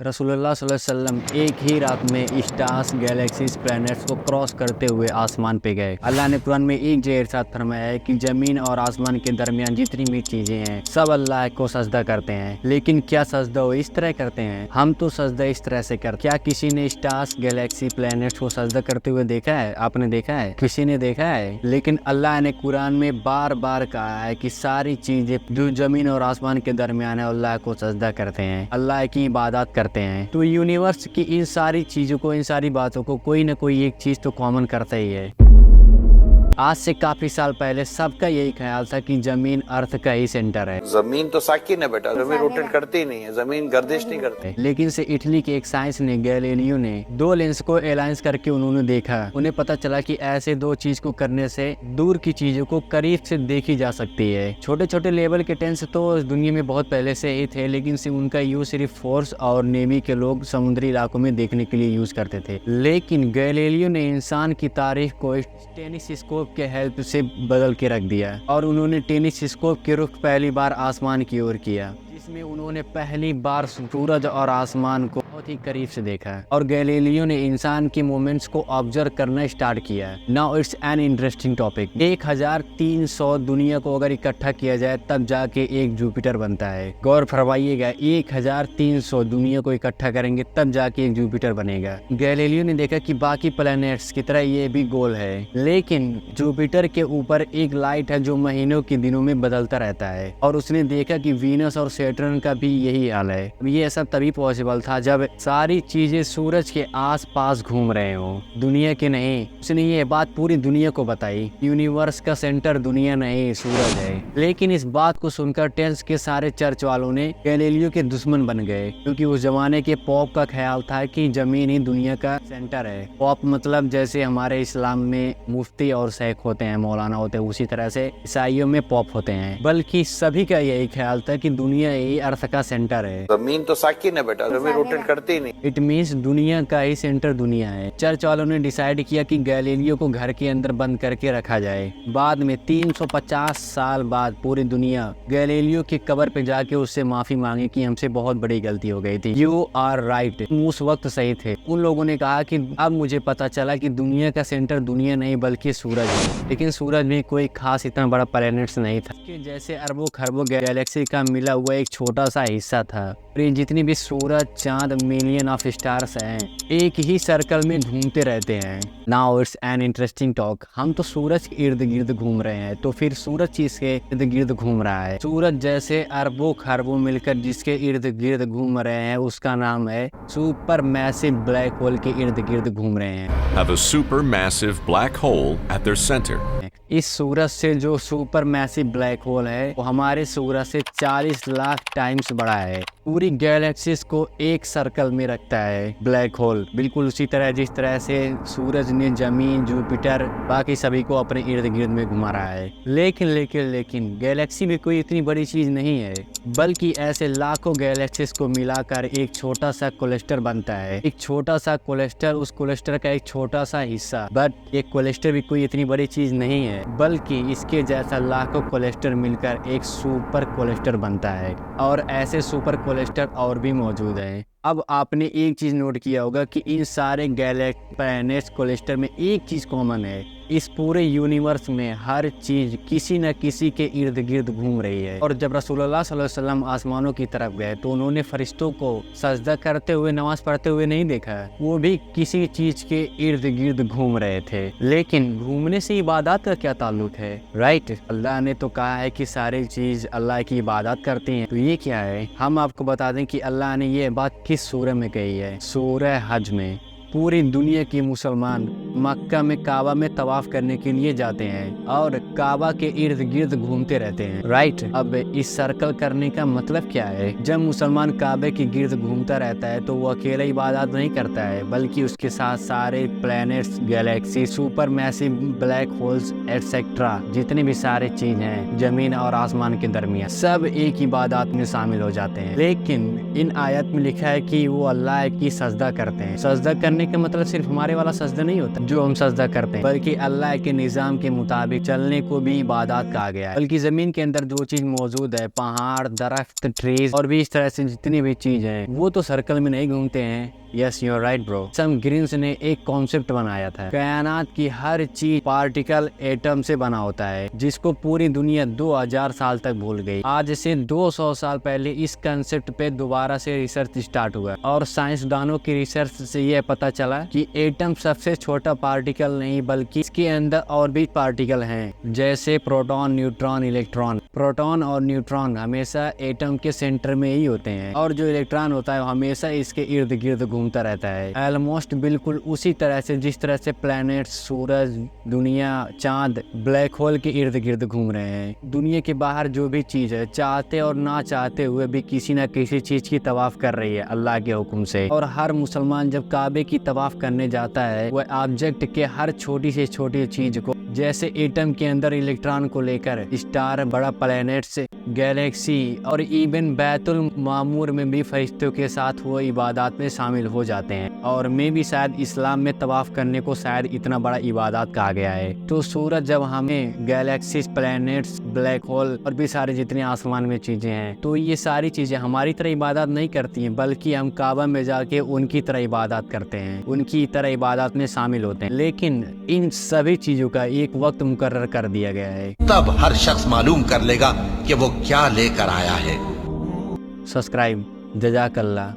रसूलुल्लाह सल्लल्लाहु अलैहि वसल्लम एक ही रात में स्टार्स, गैलेक्सीज, प्लैनेट्स को क्रॉस करते हुए आसमान पे गए। अल्लाह ने कुरान में एक जगह इरशाद फरमाया है कि जमीन और आसमान के दरमियान जितनी भी चीजें हैं सब अल्लाह को सजदा करते हैं। लेकिन क्या सजदा वो इस तरह करते हैं? हम तो सजदा इस तरह से करते। क्या किसी ने स्टार्स, गैलेक्सी, प्लैनेट्स को सजदा करते हुए देखा है? आपने देखा है? किसी ने देखा है? लेकिन अल्लाह ने कुरान में बार बार कहा है कि सारी चीजें जो जमीन और आसमान के दरमियान है अल्लाह को सजदा करते हैं, अल्लाह की इबादत करते हैं। तो यूनिवर्स की इन सारी चीजों को, इन सारी बातों को कोई ना कोई एक चीज तो कॉमन करता ही है। आज से काफी साल पहले सबका यही ख्याल था कि जमीन अर्थ का ही सेंटर है। जमीन तो साकिन है बेटा, जमीन रोटेट करती ही नहीं है, जमीन गर्दिश नहीं करती। लेकिन से इटली के एक साइंस ने, गैलीलियो ने, दो लेंस को अलाइंस करके उन्होंने देखा। उन्हें पता चला कि ऐसे दो चीज को करने से दूर की चीजों को करीब से देखी जा सकती है। छोटे छोटे लेवल के टेंस तो दुनिया में बहुत पहले से ही थे, लेकिन से उनका यूज सिर्फ फोर्स और नेवी के लोग समुद्री इलाकों में देखने के लिए यूज करते थे। लेकिन गैलीलियो ने इंसान की तारीख को टेलीस्कोप के हेल्प से बदल के रख दिया और उन्होंने टेलीस्कोप के रुख पहली बार आसमान की ओर किया, जिसमें उन्होंने पहली बार सूरज और आसमान को बहुत ही करीब से देखा। और गैलीलियो ने इंसान के मूवमेंट्स को ऑब्जर्व करना स्टार्ट किया। Now it's an interesting topic. 1300 दुनिया को अगर इकट्ठा किया जाए तब जाके एक जुपिटर बनता है। गौर फरमाइएगा, 1300 दुनिया को इकट्ठा करेंगे तब जाके एक जुपिटर बनेगा। गैलीलियो ने देखा कि बाकी प्लैनेट्स की तरह ये भी गोल है, लेकिन जुपिटर के ऊपर एक लाइट है जो महीनों के दिनों में बदलता रहता है। और उसने देखा कि वीनस और सैटर्न का भी यही हाल है। ये सब तभी पॉसिबल था जब सारी चीजें सूरज के आसपास घूम रहे हो, दुनिया के नहीं। उसने ये बात पूरी दुनिया को बताई। यूनिवर्स का सेंटर दुनिया नहीं, सूरज है। लेकिन इस बात को सुनकर टेंस के सारे चर्च वालों ने गैलीलियो के दुश्मन बन गए, क्योंकि उस जमाने के पॉप का ख्याल था कि जमीन ही दुनिया का सेंटर है। पॉप मतलब जैसे हमारे इस्लाम में मुफ्ती और शेख होते हैं, मौलाना होते हैं, उसी तरह से ईसाइयों में पॉप होते हैं। बल्कि सभी का यही ख्याल था कि दुनिया ही अर्थ का सेंटर है। जमीन तो साकिन है बेटा, जमीन रोटेट करती ही नहीं। इट मीन्स दुनिया का ही सेंटर दुनिया है। चर्च वालों ने डिसाइड किया कि गैलीलियो को घर के अंदर बंद करके रखा जाए। बाद में 350 साल बाद पूरी दुनिया गैलीलियो की कब्र पे जाके उससे माफी मांगी कि हमसे बहुत बड़ी गलती हो गई थी। यू आर राइट, उस वक्त सही थे। उन लोगों ने कहा कि अब मुझे पता चला कि दुनिया का सेंटर दुनिया नहीं बल्कि सूरज है। लेकिन सूरज में कोई खास इतना बड़ा प्लैनेट्स नहीं था, कि जैसे अरबों खरबों गैलेक्सी का मिला हुआ एक छोटा सा हिस्सा था। और ये जितनी भी सूरज, चांद, मिलियन ऑफ स्टार्स हैं एक ही सर्कल में घूमते रहते हैं। Now it's an interesting talk. हम तो सूरज के इर्द गिर्द घूम रहे हैं, तो फिर सूरज किसके इर्द गिर्द घूम रहा है? सूरज जैसे अरबों खरबों मिलकर जिसके इर्द गिर्द घूम रहे हैं उसका नाम है सुपर मैसिव ब्लैक होल के इर्द गिर्द घूम रहे हैं। Have a supermassive black hole at their center. इस सूरज से जो सुपर मैसिव ब्लैक होल है वो हमारे सूरज से 40 लाख टाइम्स बड़ा है। पूरी गैलेक्सीज को एक सर्कल में रखता है ब्लैक होल, बिल्कुल उसी तरह जिस तरह से सूरज ने जमीन, जुपिटर, बाकी सभी को अपने इर्द गिर्द में घुमा रहा है। लेकिन गैलेक्सी में कोई इतनी बड़ी चीज नहीं है, बल्कि ऐसे लाखों गैलेक्सीज को मिलाकर एक छोटा सा क्लस्टर बनता है। एक छोटा सा क्लस्टर, उस क्लस्टर का एक छोटा सा हिस्सा। बट ये क्लस्टर भी कोई इतनी बड़ी चीज नहीं है, बल्कि इसके जैसा लाखों क्लस्टर मिलकर एक सुपर क्लस्टर बनता है। और ऐसे सुपर क्लस्टर और भी मौजूद हैं। अब आपने एक चीज नोट किया होगा कि इन सारे गैलेक्सी, प्लैनेट्स, क्लस्टर में एक चीज कॉमन है। इस पूरे यूनिवर्स में हर चीज किसी न किसी के इर्द गिर्द घूम रही है। और जब रसूलुल्लाह सल्लल्लाहु अलैहि वसल्लम आसमानों की तरफ गए तो उन्होंने फरिश्तों को सजदा करते हुए, नमाज पढ़ते हुए नहीं देखा। वो भी किसी चीज के इर्द गिर्द घूम रहे थे। लेकिन घूमने से इबादत का क्या ताल्लुक है? राइट, अल्लाह ने तो कहा है कि सारी चीज अल्लाह की इबादत करती हैं। तो ये क्या है? हम आपको बता दें कि अल्लाह ने ये बात किस सूरह में कही है। सूरह हज में पूरी दुनिया के मुसलमान मक्का में काबा में तवाफ करने के लिए जाते हैं और काबा के इर्द गिर्द घूमते रहते हैं। राइट, अब इस सर्कल करने का मतलब क्या है? जब मुसलमान काबे के गिर्द घूमता रहता है तो वो अकेला इबादत नहीं करता है, बल्कि उसके साथ सारे planets, Galaxy, super massive black holes etcetera जितने भी सारे चीज हैं जमीन और आसमान के दरमियान, सब एक इबादत में शामिल हो जाते हैं। लेकिन इन आयत में लिखा है कि वो अल्लाह की सजदा करते हैं। सजदा करने करने का मतलब सिर्फ हमारे वाला सजदा नहीं होता जो हम सजदा करते हैं, बल्कि अल्लाह के निज़ाम के मुताबिक चलने को भी इबादत कहा गया है। बल्कि ज़मीन के अंदर जो चीज़ मौजूद है, पहाड़, दरख्त, ट्रीज और भी इस तरह से जितनी भी चीज़ हैं, वो तो सर्कल में नहीं घूमते हैं। Yes, you are right bro. सम ग्रीन्स ने एक कॉन्सेप्ट बनाया था, कायनात की हर चीज पार्टिकल एटम से बना होता है, जिसको पूरी दुनिया 2000 साल तक भूल गई। आज से 200 साल पहले इस कंसेप्ट पे दोबारा से रिसर्च स्टार्ट हुआ और साइंसदानों की रिसर्च से यह पता चला कि एटम सबसे छोटा पार्टिकल नहीं, बल्कि इसके अंदर और भी पार्टिकल हैं, जैसे प्रोटॉन, न्यूट्रॉन, इलेक्ट्रॉन। प्रोटॉन और न्यूट्रॉन हमेशा एटम के सेंटर में ही होते हैं और जो इलेक्ट्रॉन होता है वो हमेशा इसके इर्द गिर्द घूमता रहता है, ऑलमोस्ट बिल्कुल उसी तरह से जिस तरह से प्लैनेट्स, सूरज, दुनिया, चांद ब्लैक होल के इर्द गिर्द घूम रहे हैं। दुनिया के बाहर जो भी चीज है, चाहते और ना चाहते हुए भी किसी न किसी चीज की तवाफ कर रही है अल्लाह के हुक्म से। और हर मुसलमान जब काबे की तवाफ करने जाता है, वह ऑब्जेक्ट के हर छोटी से छोटी चीज को, जैसे एटम के अंदर इलेक्ट्रॉन को लेकर स्टार, बड़ा प्लैनेट्स, गैलेक्सी और इवन बैतुल मामूर में भी फरिश्तों के साथ वो इबादत में शामिल हो जाते हैं। और मैं भी शायद इस्लाम में तवाफ करने को शायद इतना बड़ा इबादत कहा गया है। तो सूरज जब हमें गैलेक्सीज, प्लैनेट्स, ब्लैक होल और भी सारे जितने आसमान में चीजें हैं, तो ये सारी चीजें हमारी तरह इबादत नहीं करती हैं, बल्कि हम काबा में जाके उनकी तरह इबादत करते हैं, उनकी तरह इबादत में शामिल होते हैं। लेकिन इन सभी चीजों का एक वक्त मुकर्रर कर दिया गया है, तब हर शख्स मालूम कर लेगा कि वो क्या लेकर आया है। सब्सक्राइब। जज़ाकल्लाह।